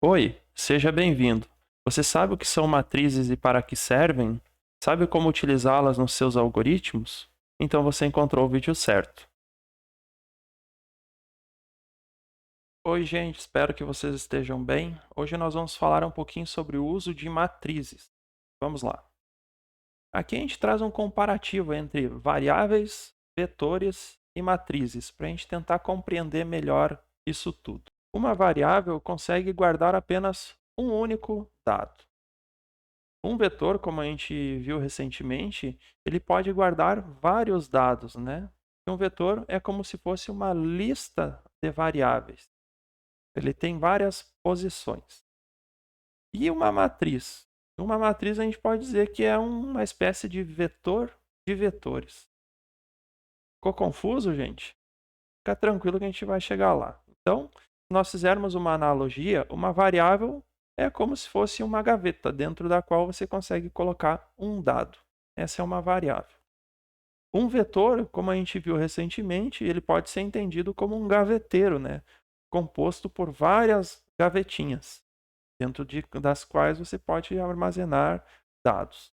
Oi, seja bem-vindo. Você sabe o que são matrizes e para que servem? Sabe como utilizá-las nos seus algoritmos? Então você encontrou o vídeo certo. Oi, gente, espero que vocês estejam bem. Hoje nós vamos falar um pouquinho sobre o uso de matrizes. Vamos lá. Aqui a gente traz um comparativo entre variáveis, vetores e matrizes, para a gente tentar compreender melhor isso tudo. Uma variável consegue guardar apenas um único dado. Um vetor, como a gente viu recentemente, ele pode guardar vários dados, né? Um vetor é como se fosse uma lista de variáveis. Ele tem várias posições. E uma matriz? Uma matriz a gente pode dizer que é uma espécie de vetor de vetores. Ficou confuso, gente? Fica tranquilo que a gente vai chegar lá. Então, se nós fizermos uma analogia, uma variável é como se fosse uma gaveta dentro da qual você consegue colocar um dado. Essa é uma variável. Um vetor, como a gente viu recentemente, ele pode ser entendido como um gaveteiro, né? Composto por várias gavetinhas, dentro das quais você pode armazenar dados.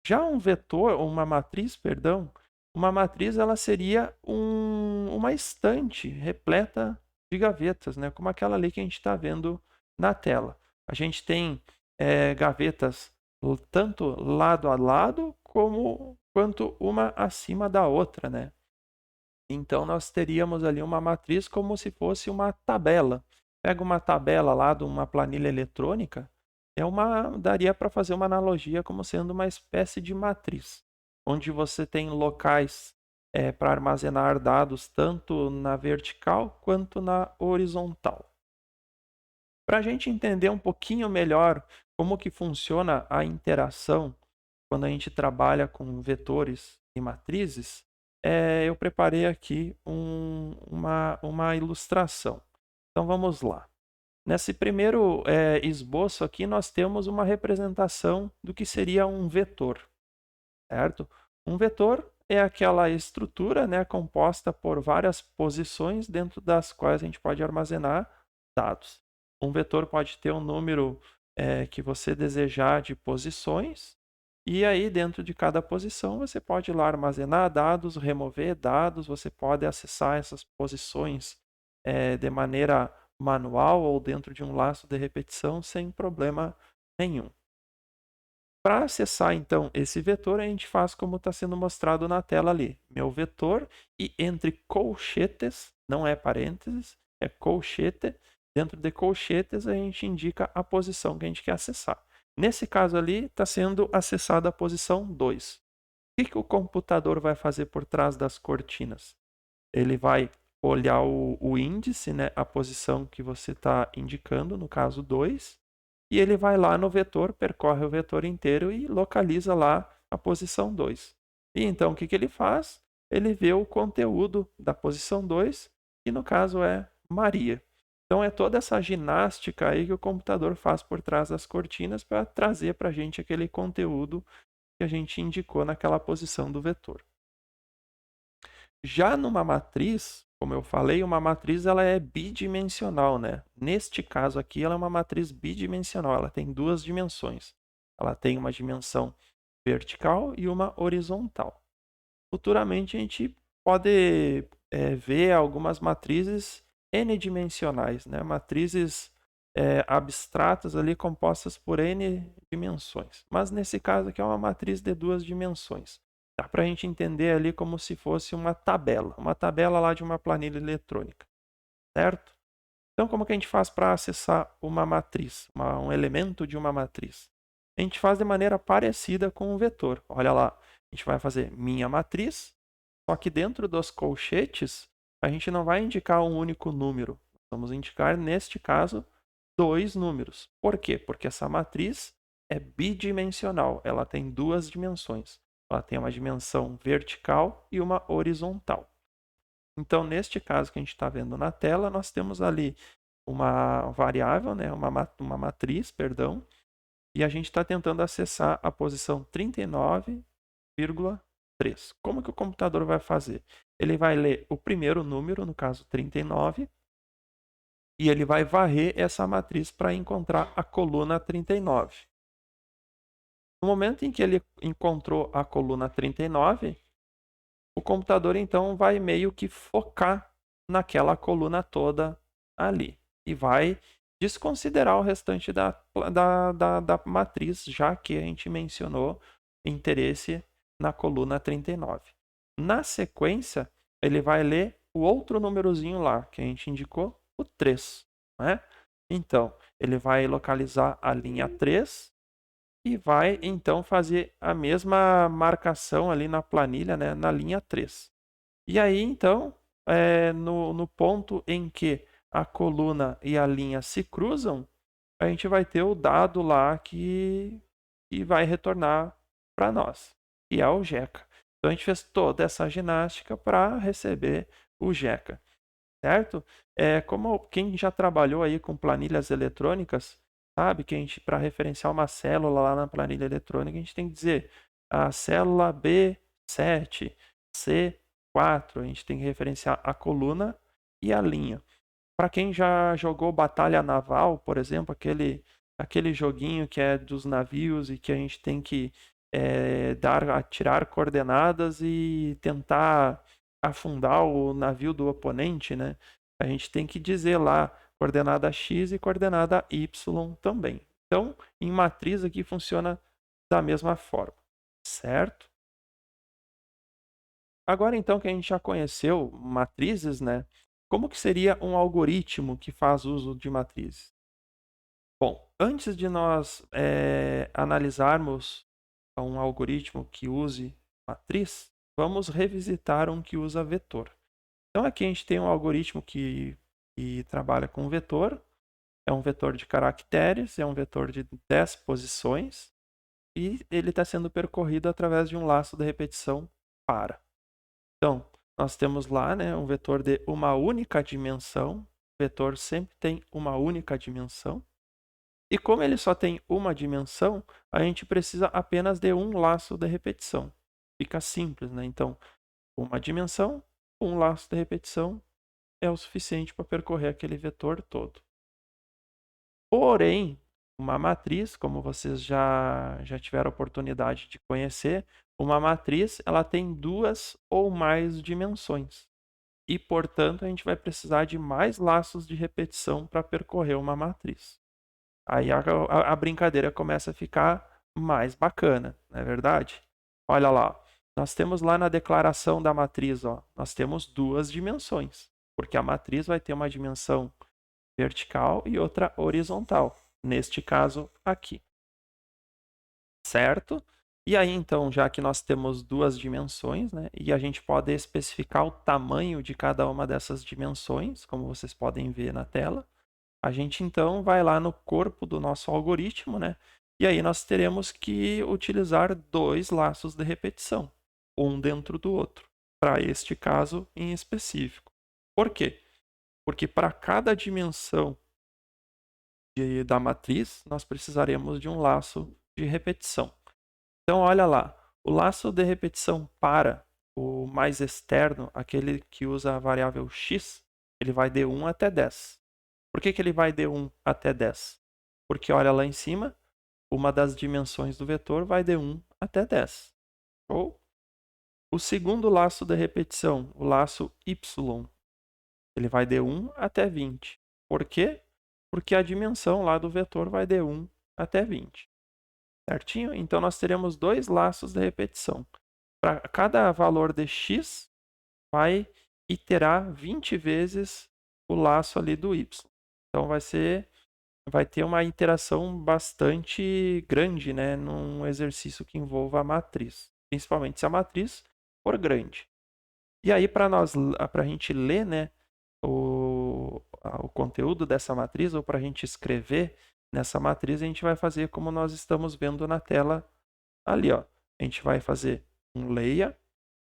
Já um vetor, ou uma matriz, perdão, uma matriz ela seria uma estante repleta de gavetas, né? Como aquela ali que a gente está vendo na tela. A gente tem gavetas tanto lado a lado quanto uma acima da outra, né? Então nós teríamos ali uma matriz como se fosse uma tabela. Pega uma tabela lá de uma planilha eletrônica, daria para fazer uma analogia como sendo uma espécie de matriz, onde você tem locais para armazenar dados tanto na vertical quanto na horizontal. Para a gente entender um pouquinho melhor como que funciona a interação quando a gente trabalha com vetores e matrizes, eu preparei aqui uma ilustração. Então vamos lá. Nesse primeiro esboço aqui, nós temos uma representação do que seria um vetor, certo? Um vetor é aquela estrutura, né, composta por várias posições dentro das quais a gente pode armazenar dados. Um vetor pode ter um número que você desejar de posições, e aí dentro de cada posição você pode ir lá armazenar dados, remover dados, você pode acessar essas posições de maneira manual ou dentro de um laço de repetição sem problema nenhum. Para acessar, então, esse vetor, a gente faz como está sendo mostrado na tela ali. Meu vetor e entre colchetes, não é parênteses, é colchete. Dentro de colchetes, a gente indica a posição que a gente quer acessar. Nesse caso ali, está sendo acessada a posição 2. O que o computador vai fazer por trás das cortinas? Ele vai olhar o índice, né, a posição que você está indicando, no caso 2, e ele vai lá no vetor, percorre o vetor inteiro e localiza lá a posição 2. E então o que ele faz? Ele vê o conteúdo da posição 2, que no caso é Maria. Então é toda essa ginástica aí que o computador faz por trás das cortinas para trazer para a gente aquele conteúdo que a gente indicou naquela posição do vetor. Já numa matriz, como eu falei, uma matriz ela é bidimensional, né? Neste caso aqui, ela é uma matriz bidimensional, ela tem duas dimensões. Ela tem uma dimensão vertical e uma horizontal. Futuramente a gente pode ver algumas matrizes n-dimensionais, né? Matrizes abstratas ali compostas por n dimensões. Mas nesse caso aqui é uma matriz de duas dimensões. Dá para a gente entender ali como se fosse uma tabela lá de uma planilha eletrônica, certo? Então, como que a gente faz para acessar uma matriz, um elemento de uma matriz? A gente faz de maneira parecida com um vetor. Olha lá, a gente vai fazer minha matriz, só que dentro dos colchetes, a gente não vai indicar um único número. Vamos indicar, neste caso, dois números. Por quê? Porque essa matriz é bidimensional, ela tem duas dimensões. Ela tem uma dimensão vertical e uma horizontal. Então, neste caso que a gente está vendo na tela, nós temos ali uma variável, né? uma matriz, perdão, e a gente está tentando acessar a posição 39,3. Como que o computador vai fazer? Ele vai ler o primeiro número, no caso 39, e ele vai varrer essa matriz para encontrar a coluna 39. No momento em que ele encontrou a coluna 39, o computador então vai meio que focar naquela coluna toda ali e vai desconsiderar o restante da matriz, já que a gente mencionou interesse na coluna 39. Na sequência, ele vai ler o outro númerozinho lá, que a gente indicou, o 3. Né? Então, ele vai localizar a linha 3 e vai então fazer a mesma marcação ali na planilha, né, na linha 3. E aí, então, no ponto em que a coluna e a linha se cruzam, a gente vai ter o dado lá que vai retornar para nós, que é o GECA. Então, a gente fez toda essa ginástica para receber o GECA, certo? Como quem já trabalhou aí com planilhas eletrônicas, sabe que a gente, para referenciar uma célula lá na planilha eletrônica, a gente tem que dizer a célula B7, C4, a gente tem que referenciar a coluna e a linha. Para quem já jogou Batalha Naval, por exemplo, aquele joguinho que é dos navios e que a gente tem que tirar coordenadas e tentar afundar o navio do oponente, né? A gente tem que dizer lá coordenada X e coordenada Y também. Então, em matriz aqui funciona da mesma forma, certo? Agora então que a gente já conheceu matrizes, né? Como que seria um algoritmo que faz uso de matrizes? Bom, antes de nós analisarmos um algoritmo que use matriz, vamos revisitar um que usa vetor. Então aqui a gente tem um algoritmo que trabalha com vetor, é um vetor de caracteres, é um vetor de 10 posições, e ele está sendo percorrido através de um laço de repetição para. Então, nós temos lá, né, um vetor de uma única dimensão. O vetor sempre tem uma única dimensão. E como ele só tem uma dimensão, a gente precisa apenas de um laço de repetição. Fica simples, né? Então, uma dimensão, um laço de repetição é o suficiente para percorrer aquele vetor todo. Porém, uma matriz, como vocês já tiveram a oportunidade de conhecer, uma matriz ela tem duas ou mais dimensões. E, portanto, a gente vai precisar de mais laços de repetição para percorrer uma matriz. Aí a brincadeira começa a ficar mais bacana, não é verdade? Olha lá, nós temos lá na declaração da matriz, ó, nós temos duas dimensões, porque a matriz vai ter uma dimensão vertical e outra horizontal, neste caso aqui, certo? E aí, então, já que nós temos duas dimensões, né, e a gente pode especificar o tamanho de cada uma dessas dimensões, como vocês podem ver na tela, a gente então vai lá no corpo do nosso algoritmo, né? E aí nós teremos que utilizar dois laços de repetição, um dentro do outro, para este caso em específico. Por quê? Porque para cada dimensão da matriz, nós precisaremos de um laço de repetição. Então, olha lá, o laço de repetição para o mais externo, aquele que usa a variável x, ele vai de 1 até 10. Por que ele vai de 1 até 10? Porque olha lá em cima, uma das dimensões do vetor vai de 1 até 10. Ou o segundo laço de repetição, o laço y, ele vai de 1 até 20. Por quê? Porque a dimensão lá do vetor vai de 1 até 20. Certinho? Então nós teremos dois laços de repetição. Para cada valor de x, vai iterar 20 vezes o laço ali do y. Então vai ter uma iteração bastante grande, né, num exercício que envolva a matriz, principalmente se a matriz for grande. E aí para a gente ler, né, o conteúdo dessa matriz ou para a gente escrever nessa matriz, a gente vai fazer como nós estamos vendo na tela ali, ó. A gente vai fazer um leia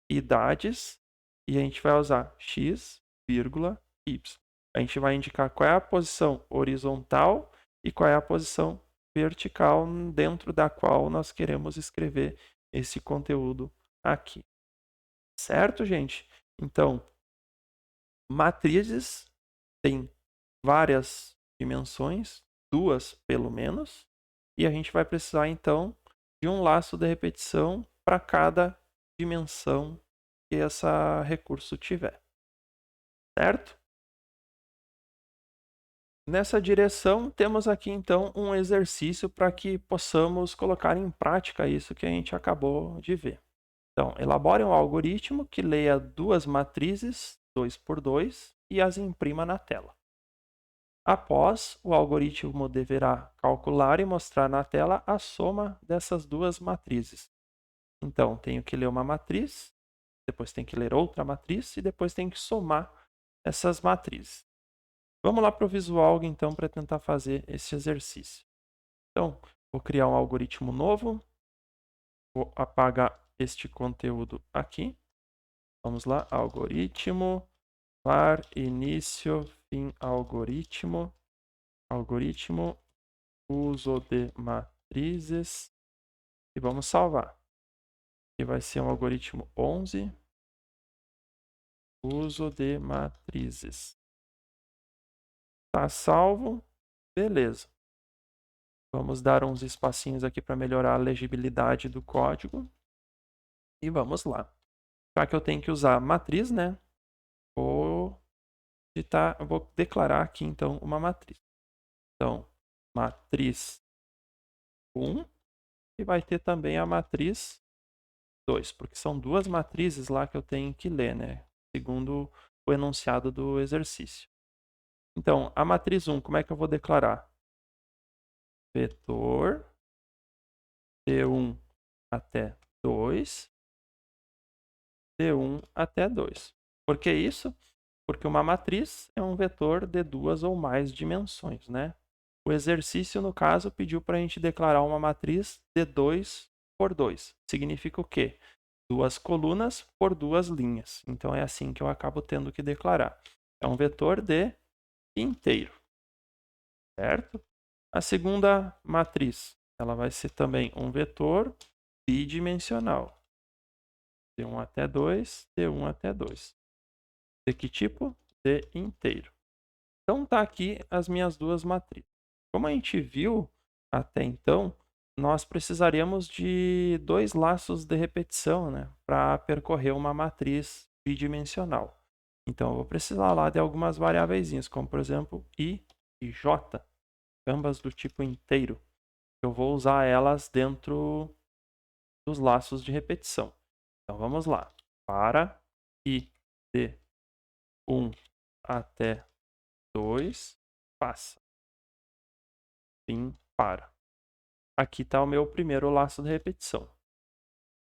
idades e a gente vai usar x, vírgula, y. A gente vai indicar qual é a posição horizontal e qual é a posição vertical dentro da qual nós queremos escrever esse conteúdo aqui. Certo, gente? Então, matrizes tem várias dimensões, 2 pelo menos, e a gente vai precisar então de um laço de repetição para cada dimensão que esse recurso tiver, certo? Nessa direção, temos aqui então um exercício para que possamos colocar em prática isso que a gente acabou de ver. Então, elabore um algoritmo que leia duas matrizes, 2 por 2, e as imprima na tela. Após, o algoritmo deverá calcular e mostrar na tela a soma dessas duas matrizes. Então, tenho que ler uma matriz, depois tenho que ler outra matriz e depois tenho que somar essas matrizes. Vamos lá para o Visual, então, para tentar fazer esse exercício. Então, vou criar um algoritmo novo, vou apagar este conteúdo aqui. Vamos lá, algoritmo, var, início, fim, algoritmo, uso de matrizes, e vamos salvar. Aqui vai ser um algoritmo 11, uso de matrizes. Está salvo, beleza. Vamos dar uns espacinhos aqui para melhorar a legibilidade do código. E vamos lá. Já que eu tenho que usar matriz, né? Vou declarar aqui então uma matriz. Então, matriz 1 e vai ter também a matriz 2, porque são duas matrizes lá que eu tenho que ler, né? Segundo o enunciado do exercício. Então, a matriz 1, como é que eu vou declarar? Vetor D1 até 2, D1 até 2. Por que isso? Porque uma matriz é um vetor de duas ou mais dimensões, né? O exercício, no caso, pediu para a gente declarar uma matriz de 2 por 2. Significa o quê? Duas colunas por duas linhas. Então, é assim que eu acabo tendo que declarar. É um vetor de inteiro, certo? A segunda matriz, ela vai ser também um vetor bidimensional. D1 até 2, D1 até 2. De que tipo? De inteiro. Então, está aqui as minhas duas matrizes. Como a gente viu até então, nós precisaríamos de dois laços de repetição, né, para percorrer uma matriz bidimensional. Então, eu vou precisar lá de algumas variáveis, como por exemplo i e j, ambas do tipo inteiro. Eu vou usar elas dentro dos laços de repetição. Então, vamos lá. Para i de 1 até 2, passa. Fim, para. Aqui está o meu primeiro laço de repetição.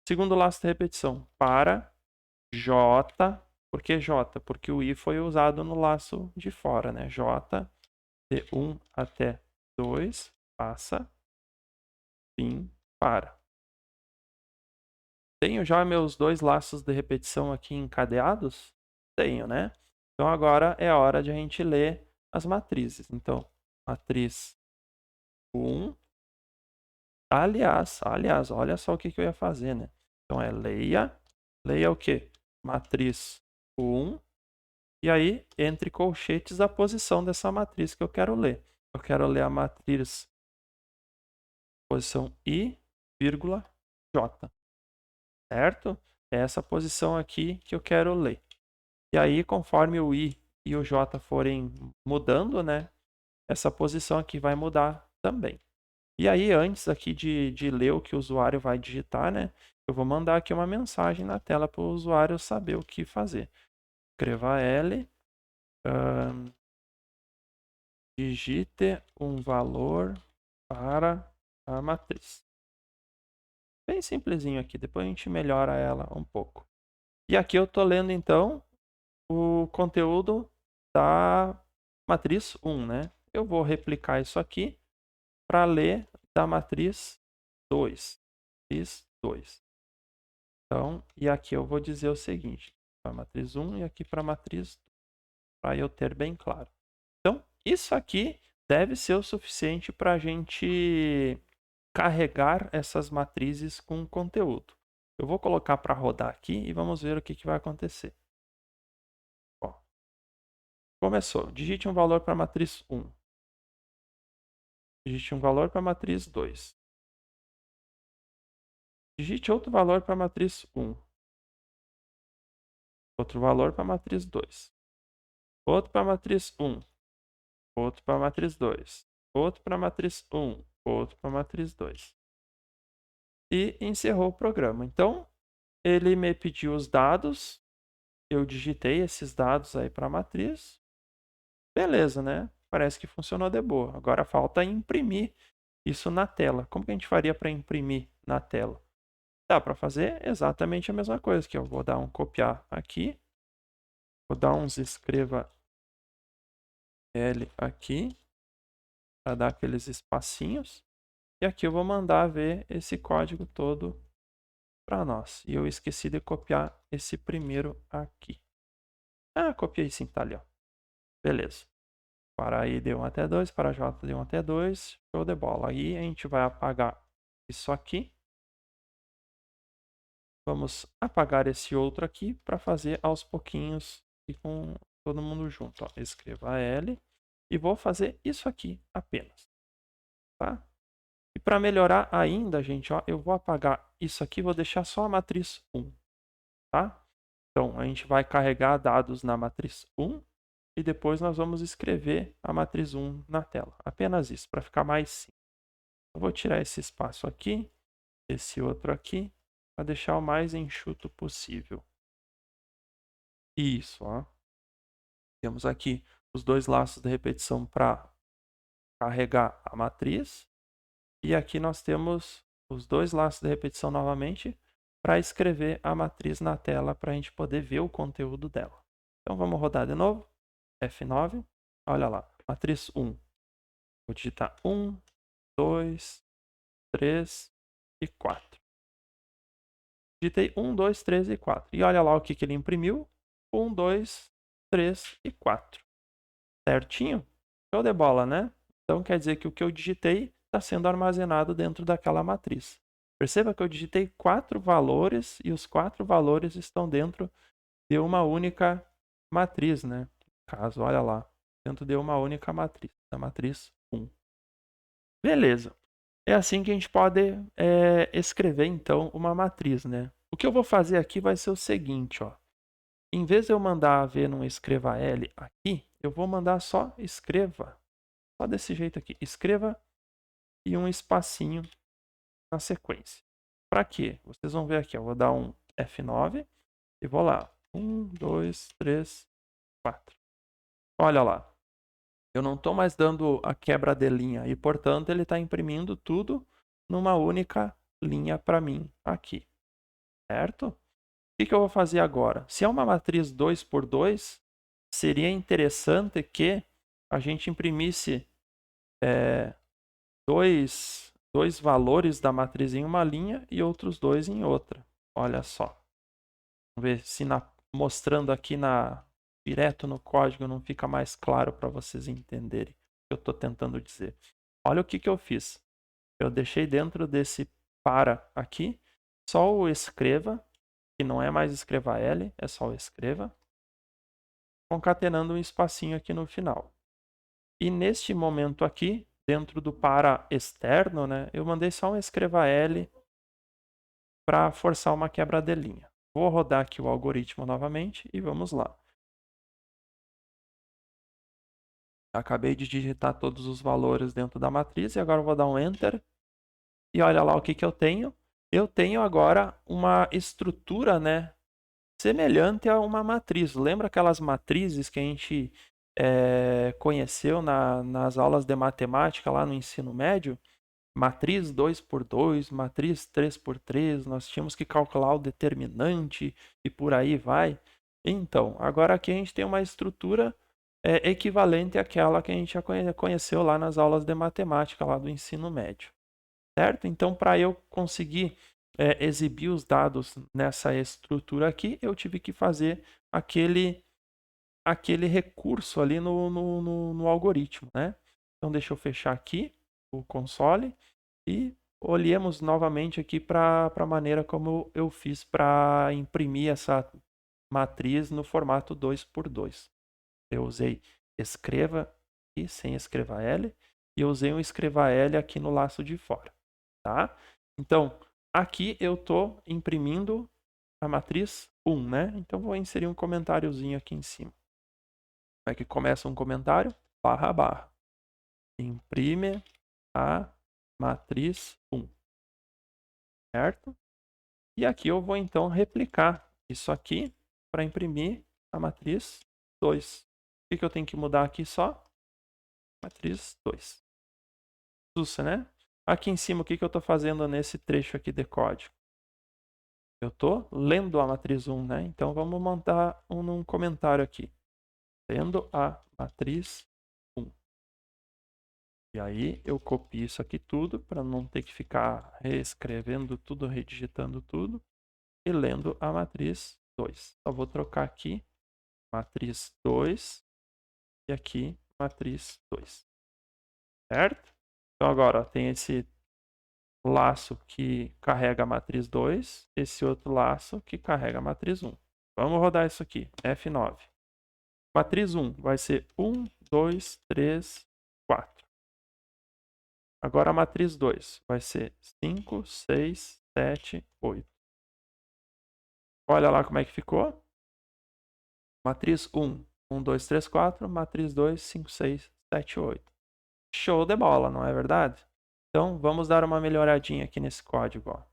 Segundo laço de repetição, para j. Por que j? Porque o i foi usado no laço de fora, né? J de 1 até 2, passa, fim, para. Tenho já meus dois laços de repetição aqui encadeados? Tenho, né? Então agora é a hora de a gente ler as matrizes. Então, matriz 1. Aliás, olha só o que eu ia fazer, né? Então é leia o quê? Matriz 1, e aí, entre colchetes, a posição dessa matriz que eu quero ler. Eu quero ler a matriz posição I, vírgula, J, certo? É essa posição aqui que eu quero ler. E aí, conforme o I e o J forem mudando, né? Essa posição aqui vai mudar também. E aí, antes aqui de ler o que o usuário vai digitar, né? Eu vou mandar aqui uma mensagem na tela para o usuário saber o que fazer. Escreva L, digite um valor para a matriz. Bem simplesinho aqui, depois a gente melhora ela um pouco. E aqui eu estou lendo, então, o conteúdo da matriz 1, né? Eu vou replicar isso aqui para ler da matriz 2. Matriz 2. Então, e aqui eu vou dizer o seguinte, para a matriz 1 e aqui para a matriz 2, para eu ter bem claro. Então, isso aqui deve ser o suficiente para a gente carregar essas matrizes com conteúdo. Eu vou colocar para rodar aqui e vamos ver o que vai acontecer. Ó, Começou. Digite um valor para a matriz 1. Digite um valor para a matriz 2. Digite outro valor para a matriz 1. Outro valor para a matriz 2. Outro para a matriz 1. Outro para a matriz 2. Outro para a matriz 1. Outro para a matriz 2. E encerrou o programa. Então, ele me pediu os dados. Eu digitei esses dados aí para a matriz. Beleza, né? Parece que funcionou de boa. Agora falta imprimir isso na tela. Como que a gente faria para imprimir na tela? Dá para fazer exatamente a mesma coisa, que eu vou dar um copiar aqui, vou dar uns escreva L aqui, para dar aqueles espacinhos, e aqui eu vou mandar ver esse código todo para nós. E eu esqueci de copiar esse primeiro aqui. Ah, copiei sim, tá ali, ó. Beleza. Para I deu 1 até 2, para J deu 1 até 2, show de bola. Aí a gente vai apagar isso aqui. Vamos apagar esse outro aqui para fazer aos pouquinhos e com todo mundo junto. Ó. Escreva L e vou fazer isso aqui apenas. Tá? E para melhorar ainda, gente, ó, eu vou apagar isso aqui e vou deixar só a matriz 1. Tá? Então, a gente vai carregar dados na matriz 1 e depois nós vamos escrever a matriz 1 na tela. Apenas isso, para ficar mais simples. Eu vou tirar esse espaço aqui, esse outro aqui, para deixar o mais enxuto possível. Isso, ó. Temos aqui os dois laços de repetição para carregar a matriz. E aqui nós temos os dois laços de repetição novamente para escrever a matriz na tela para a gente poder ver o conteúdo dela. Então vamos rodar de novo. F9. Olha lá, matriz 1. Vou digitar 1, 2, 3 e 4. Digitei 1, 2, 3 e 4. E olha lá o que ele imprimiu. 1, 2, 3 e 4. Certinho? Show de bola, né? Então quer dizer que o que eu digitei está sendo armazenado dentro daquela matriz. Perceba que eu digitei 4 valores e os 4 valores estão dentro de uma única matriz, né? No caso, olha lá, dentro de uma única matriz, da matriz 1. Beleza. É assim que a gente pode escrever, então, uma matriz, né? O que eu vou fazer aqui vai ser o seguinte, ó. Em vez de eu mandar ver num escreva L aqui, eu vou mandar só escreva. Só desse jeito aqui. Escreva e um espacinho na sequência. Para quê? Vocês vão ver aqui. Eu vou dar um F9 e vou lá. 1, 2, 3, 4. Olha lá. Eu não estou mais dando a quebra de linha e, portanto, ele está imprimindo tudo numa única linha para mim aqui. Certo? O que eu vou fazer agora? Se é uma matriz 2 por 2, seria interessante que a gente imprimisse dois valores da matriz em uma linha e outros dois em outra. Olha só. Vamos ver se mostrando aqui direto no código não fica mais claro para vocês entenderem o que eu estou tentando dizer. Olha o que eu fiz. Eu deixei dentro desse para aqui só o escreva, que não é mais escreva L, é só o escreva, concatenando um espacinho aqui no final. E neste momento aqui, dentro do para externo, né, eu mandei só um escreva L para forçar uma quebra de linha. Vou rodar aqui o algoritmo novamente e vamos lá. Acabei de digitar todos os valores dentro da matriz e agora eu vou dar um Enter. E olha lá o que eu tenho. Eu tenho agora uma estrutura, né, semelhante a uma matriz. Lembra aquelas matrizes que a gente conheceu nas aulas de matemática lá no ensino médio? Matriz 2 por 2, matriz 3 por 3, nós tínhamos que calcular o determinante e por aí vai. Então, agora aqui a gente tem uma estrutura equivalente àquela que a gente já conheceu lá nas aulas de matemática lá do ensino médio. Certo? Então, para eu conseguir exibir os dados nessa estrutura aqui, eu tive que fazer aquele recurso ali no algoritmo, né? Então, deixa eu fechar aqui o console e olhemos novamente aqui para a maneira como eu fiz para imprimir essa matriz no formato 2 por 2. Eu usei escreva e sem escreva L, e eu usei um escreva L aqui no laço de fora, tá? Então, aqui eu estou imprimindo a matriz 1, né? Então, vou inserir um comentáriozinho aqui em cima. Como é que começa um comentário? Barra, barra. Imprime a matriz 1, certo? E aqui eu vou, então, replicar isso aqui para imprimir a matriz 2. O que eu tenho que mudar aqui só? Matriz 2. Sussa, né? Aqui em cima, o que eu estou fazendo nesse trecho aqui de código? Eu estou lendo a matriz 1, né? Então, vamos montar um comentário aqui. Lendo a matriz 1. E aí, eu copio isso aqui tudo, para não ter que ficar reescrevendo tudo, redigitando tudo. E lendo a matriz 2. Só vou trocar aqui, matriz 2, e aqui, matriz 2. Certo? Então, agora, ó, tem esse laço que carrega a matriz 2, esse outro laço que carrega a matriz 1. Vamos rodar isso aqui, F9. Matriz 1 vai ser 1, 2, 3, 4. Agora a matriz 2 vai ser 5, 6, 7, 8. Olha lá como é que ficou. Matriz 1, 1, 2, 3, 4. Matriz 2, 5, 6, 7, 8. Show de bola, não é verdade? Então, vamos dar uma melhoradinha aqui nesse código. Ó.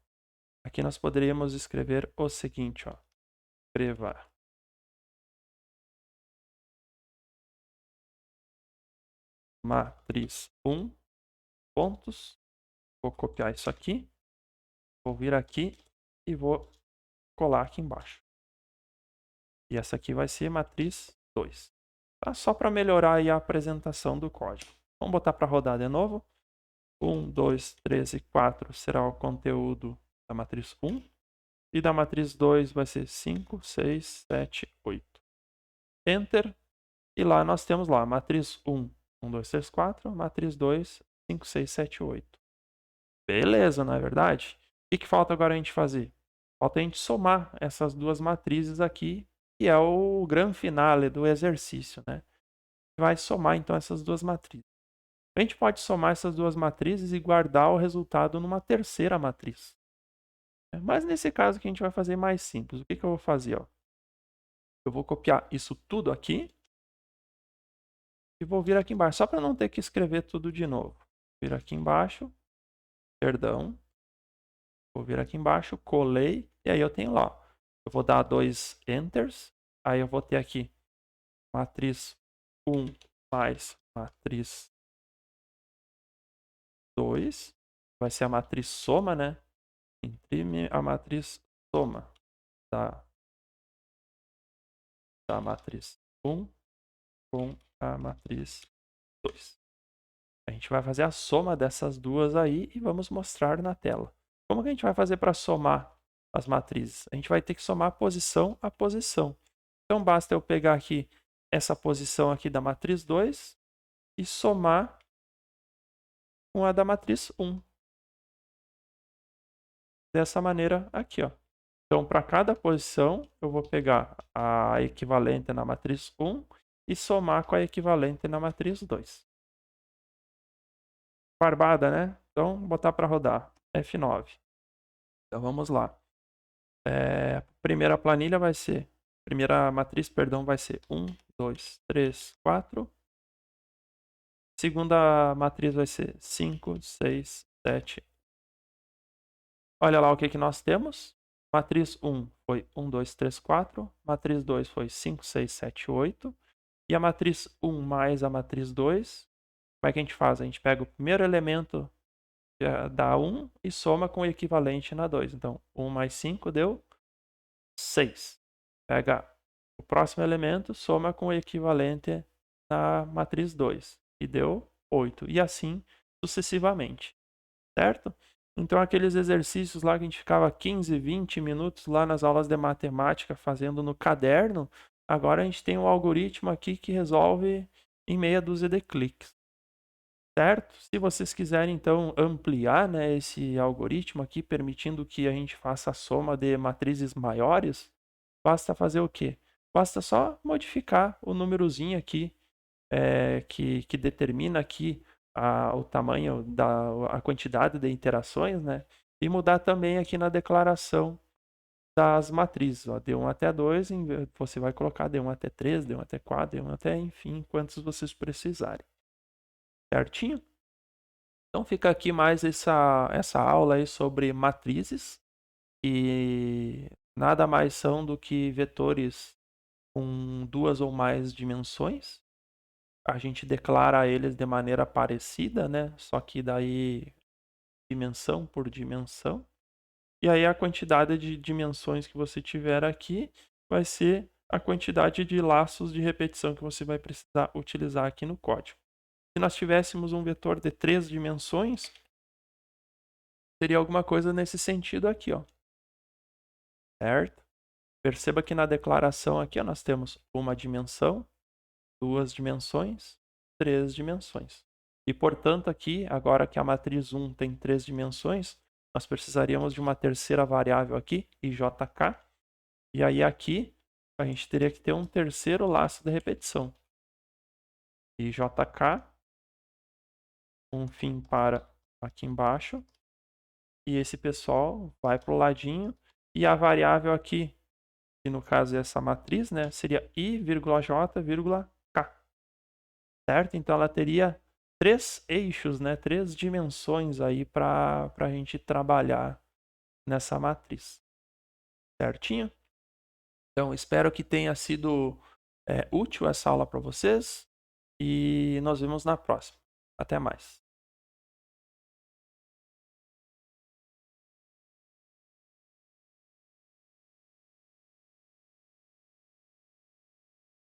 Aqui nós poderíamos escrever o seguinte, ó. Escreva matriz 1, pontos. Vou copiar isso aqui. Vou vir aqui e vou colar aqui embaixo. E essa aqui vai ser matriz 2. Tá? Só para melhorar aí a apresentação do código. Vamos botar para rodar de novo. 1, 2, 3 e 4 será o conteúdo da matriz 1. E da matriz 2 vai ser 5, 6, 7, 8. Enter. E lá nós temos lá, matriz 1, 1, 2, 3, 4. Matriz 2, 5, 6, 7, 8. Beleza, não é verdade? O que falta agora a gente fazer? Falta a gente somar essas duas matrizes aqui, que é o grande finale do exercício, né? Vai somar então essas duas matrizes. A gente pode somar essas duas matrizes e guardar o resultado numa terceira matriz. Mas nesse caso que a gente vai fazer mais simples. O que eu vou fazer? Ó? Eu vou copiar isso tudo aqui e vou vir aqui embaixo, só para não ter que escrever tudo de novo. Vir aqui embaixo, perdão. Vou vir aqui embaixo, colei, e aí eu tenho lá. Eu vou dar 2 enters, aí eu vou ter aqui matriz 1 mais matriz 2. Vai ser a matriz soma, né? Imprime a matriz soma da matriz 1 com a matriz 2. A gente vai fazer a soma dessas duas aí e vamos mostrar na tela. Como que a gente vai fazer para somar as matrizes? A gente vai ter que somar posição a posição. Então, basta eu pegar aqui essa posição aqui da matriz 2 e somar com a da matriz 1. Dessa maneira aqui, ó. Então, para cada posição, eu vou pegar a equivalente na matriz 1 e somar com a equivalente na matriz 2. Barbada, né? Então, vou botar para rodar. F9. Então, vamos lá. Primeira planilha vai ser... Primeira matriz, perdão, vai ser 1, 2, 3, 4. Segunda matriz vai ser 5, 6, 7. Olha lá o que nós temos. Matriz 1 foi 1, 2, 3, 4. Matriz 2 foi 5, 6, 7, 8. E a matriz 1 mais a matriz 2, como é que a gente faz? A gente pega o primeiro elemento da 1 e soma com o equivalente na 2. Então, 1 mais 5 deu 6. Pega o próximo elemento, soma com o equivalente na matriz 2 e deu 8. E assim sucessivamente, certo? Então, aqueles exercícios lá que a gente ficava 15, 20 minutos lá nas aulas de matemática fazendo no caderno, agora a gente tem um algoritmo aqui que resolve em meia dúzia de cliques, certo? Se vocês quiserem, então, ampliar, né, esse algoritmo aqui, permitindo que a gente faça a soma de matrizes maiores, basta fazer o quê? basta só modificar o númerozinho aqui, que determina aqui o tamanho a quantidade de interações, né? E mudar também aqui na declaração das matrizes, ó, D1 até 2, você vai colocar D1 até 3, D1 até 4, D1 até, enfim, quantos vocês precisarem. Certinho? Então fica aqui mais essa aula aí sobre matrizes, e nada mais são do que vetores com duas ou mais dimensões. A gente declara eles de maneira parecida, né? Só que daí dimensão por dimensão. E aí a quantidade de dimensões que você tiver aqui vai ser a quantidade de laços de repetição que você vai precisar utilizar aqui no código. Se nós tivéssemos um vetor de 3 dimensões, seria alguma coisa nesse sentido aqui, ó. Certo? Perceba que na declaração aqui ó, nós temos uma dimensão, duas dimensões, três dimensões. E, portanto, aqui, agora que a matriz 1 tem 3 dimensões, nós precisaríamos de uma terceira variável aqui, ijk. E aí aqui, a gente teria que ter um terceiro laço de repetição. ijk, um fim para aqui embaixo. E esse pessoal vai para o ladinho. E a variável aqui, que no caso é essa matriz, né, seria i,j,k. Certo? Então ela teria 3 eixos, né, 3 dimensões aí para a gente trabalhar nessa matriz. Certinho? Então espero que tenha sido útil essa aula para vocês e nos vemos na próxima. Até mais.